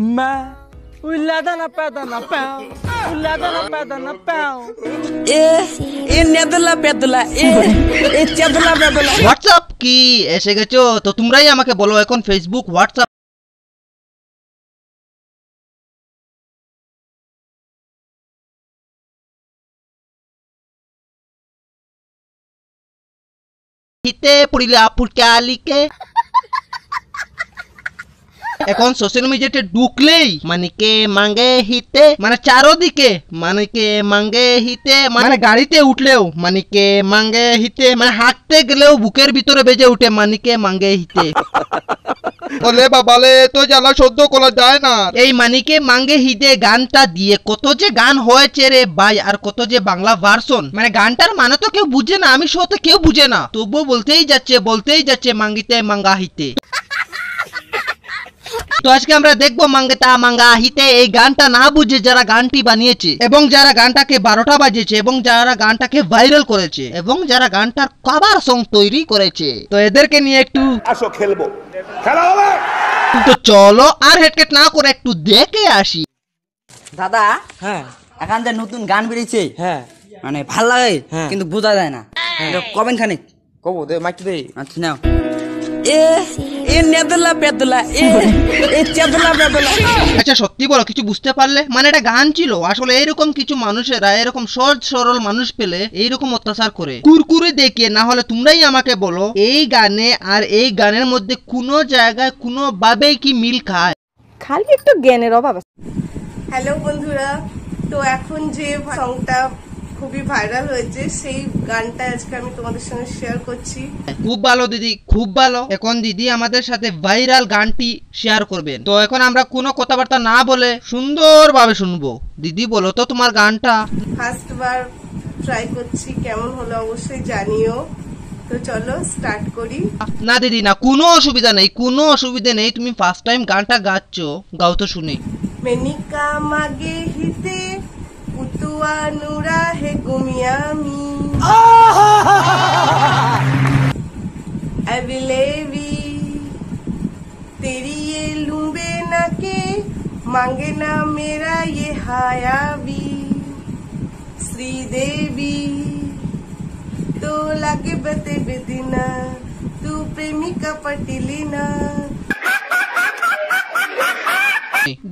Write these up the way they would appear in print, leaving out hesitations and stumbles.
मैं उल्लादा ना पैदा ना पाओ उल्लादा ना पैदा ना पाओ ए नेदला पेदला ए चदला पेदला হোয়াটসঅ্যাপ কি এসে গেছো? তো তোমরাই আমাকে বলো এখন ফেসবুক হোয়াটসঅ্যাপ হিতে পড়িলে আপুর চালিকে এখন সোশ্যাল মিডিয়াতে ঢুকলেই মানে কে মাঙ্গে হিতে মানে চারোদিকে মানে কে মাঙ্গে হিতে মানে গাড়িতে উঠলেও মানে কে মাঙ্গে হিতে মানে হাঁটতে গেলেও বুকের ভিতরে বেজে উঠে মানে কে মাঙ্গে হিতে বলে বাবালে তো জ্বালা সহ্য করা যায় না। এই মানিকে মাঙ্গে হিতে গানটা দিয়ে কত যে গান হয়েছে রে ভাই, আর কত যে বাংলা ভার্সন, মানে গানটার মানে তো কেউ বুঝে না, আমি সহ তো কেউ বুঝে না, তবুও বলতেই যাচ্ছে মাঙ্গিতে মাঙ্গা হিতে। তো আজকে আমরা দেখবো মাঙ্গেতা মাঙ্গা হিতে এই গানটা না বুঝে যারা গানটি বানিয়েছে এবং যারা গানটাকে 12টা বাজিয়েছে এবং যারা গানটাকে ভাইরাল করেছে এবং যারা গানটার কভার সং তৈরি করেছে, তো এদেরকে নিয়ে একটু আসো খেলবো, খেলা হবে। তো চলো আর হেডকেট না করে একটু দেখে আসি। দাদা হ্যাঁ এখন যে নতুন গান বেরিয়েছে হ্যাঁ মানে ভাল লাগে হ্যাঁ। কিন্তু বোঝা যায় না, কবেন খানিক কবো দে মাইকে দে। আচ্ছা নাও এ নেদলা পেদলা এ চদলা পেদলা। আচ্ছা সত্যি বলো কিছু বুঝতে পারলে? মানে এটা গান ছিল, আসলে এইরকম কিছু মানুষেরা এরকম সহজ সরল মানুষ পেলে এইরকম অত্যাচার করে কুরকুরে দেখিয়ে, না হলে তোমরাই আমাকে বলো এই গানে আর এই গানের মধ্যে কোনো জায়গায় কোনো ভাবেই কি মিল খায়? খালি একটু জ্ঞানের অভাব আছে। হ্যালো বন্ধুরা, তো এখন যে সংটা খুবই ভাইরাল হয়েছে সেই গানটা আজকে আমি তোমাদের সঙ্গে শেয়ার করছি। খুব ভালো দিদি, খুব ভালো। এখন দিদি আমাদের সাথে ভাইরাল গানটি শেয়ার করবেন। তো এখন আমরা কোনো কথাবার্তা না বলে সুন্দরভাবে শুনবো। দিদি বলো তো তোমার গানটা। ফার্স্ট বার ট্রাই করছি, কেমন হলো অবশ্যই জানিও। তো চলো স্টার্ট করি। না দিদি না, কোনো অসুবিধা নেই, কোনো অসুবিধা নেই, তুমি ফার্স্ট টাইম গানটা গাচ্ছ, গাও তো শুনি। মেনিকা মাগে হিতে উতুয়া নুরা হে গুমিয়ামি अविलेवी तेरी ये लूंबे ना के मांगे ना मेरा ये हायावी श्रीदेवी तो लागे बते बेदिना तू प्रेमिका पटिलिना।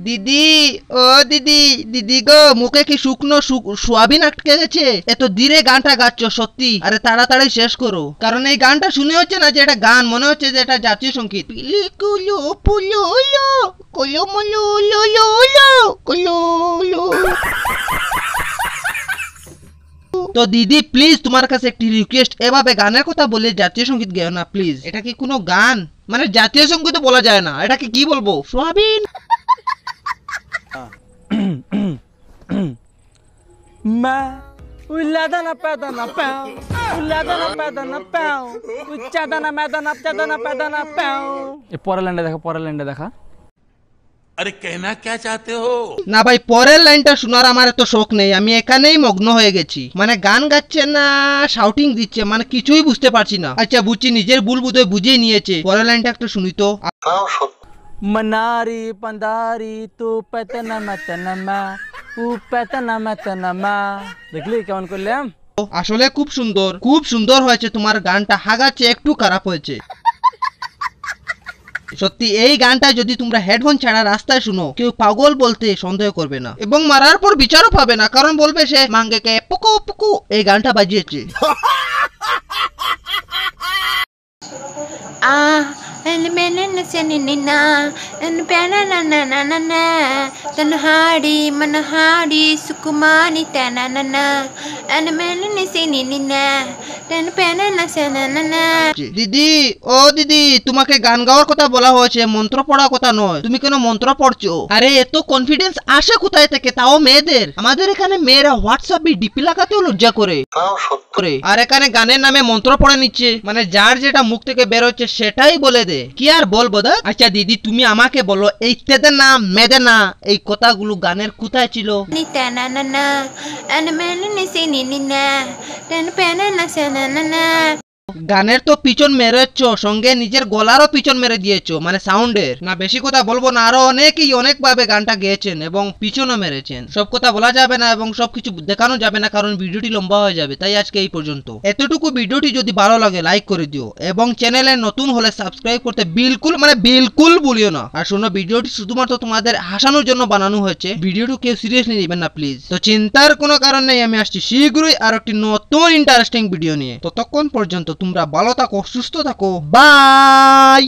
দিদি ও দিদি, দিদি গো মুখে কি শুকনো সোয়াবিন আটকে গেছে? এত ধীরে গানটা গাচ্ছ সত্যি, আরে তাড়াতাড়ি শেষ করো, কারণ এই গানটা শুনে হচ্ছে না যে এটা গান, মনে হচ্ছে যে এটা জাতীয় সঙ্গীত। তো দিদি প্লিজ তোমার কাছে একটি রিকোয়েস্ট, এভাবে গানের কথা বলে জাতীয় সঙ্গীত গেও না প্লিজ। এটা কি কোনো গান? মানে জাতীয় সঙ্গীত বলা যায় না, এটাকে কি বলবো? সোয়াবিন। मैं उल्लादा ना पैदा ना पाओ उल्लादा ना पैदा ना पाओ उच्चादा ना मैदा ना चादा ना पैदा ना पाओ। ये পরের লাইনটা দেখা। अरे कहना क्या चाहते हो? না ভাই পরের লাইনটা শোনার আমার এত শখ নেই, আমি এখানেই মগ্ন হয়ে গেছি। মানে গান গাচ্ছে না শাউটিং দিচ্ছে, মানে কিছুই বুঝতে পারছি না। আচ্ছা বুঝছি নিজের ভুল বুঝে বুঝিয়ে নিয়েছে, পরের লাইনটা একটু শুনি তো। मनारी पंदारी तू पैतना मैतना ऊ पैतना मैतना দেখলি কেমন করলাম? আসলে খুব সুন্দর হয়েছে তোমার গানটা, হাগাচ্ছে একটু খারাপ হয়েছে সত্যি। এই গানটা যদি তোমরা হেডফোন ছাড়া রাস্তায় শুনো, কেউ পাগল বলতে সন্দেহ করবে না এবং মারার পর বিচারও পাবে না, কারণ বলবে সে মাঙ্গেকে পুকু পুকু এই গানটা বাজিয়েছে। and menen senina and penana tanhadi manhadi sukumani tanana and menen senina tan penana senana। দিদি ও দিদি, তোমাকে গান গাওয়ার কথা বলা হয়েছে, মন্ত্র পড়ার কথা নয়। তুমি কেন মন্ত্র পড়ছো? আরে এত কনফিডেন্স আসে কোথায় থেকে, তাও মেয়েদের? আমাদের এখানে মেয়েরা হোয়াটসঅ্যাপে ডিপি লাগাতেও লজ্জা করে, আর এখানে গানের নামে মন্ত্র পড়ে নিচ্ছে, মানে যার যেটা মুখ থেকে বের হচ্ছে সেটাই বলে দে। কি আর বলবো দা? আচ্ছা দিদি তুমি আমাকে বলো এই তেদে না মেদে না এই কথাগুলো গানের কোথায় ছিল? গানের তো পিছন মেরেছো, সঙ্গে নিজের গলারও পিছন মেরে দিয়েছো, মানে সাউন্ডের। না বেশি কথা বলবো না, আরো অনেকেই অনেক ভাবে গানটা গেয়েছেন এবং পিছনও মেরেছেন। সব কথা বলা যাবে না এবং সবকিছু দেখানো যাবে না, কারণ ভিডিওটি লম্বা হয়ে যাবে। তাই আজকে এই পর্যন্ত। এতটুকু ভিডিওটি যদি ভালো লাগে লাইক করে দিও এবং চ্যানেলে নতুন হলে সাবস্ক্রাইব করতে বিলকুল ভুলিও না। আর শোনো, ভিডিওটি শুধুমাত্র তোমাদের হাসানোর জন্য বানানো হয়েছে, ভিডিওটি কেউ সিরিয়াসলি নেবেন না প্লিজ। তো চিন্তার কোনো কারণ নেই, আমি আসছি শীঘ্রই আর একটি নতুন ইন্টারেস্টিং ভিডিও নিয়ে। ততক্ষণ পর্যন্ত তোমরা ভালো থাকো, সুস্থ থাকো, বাই।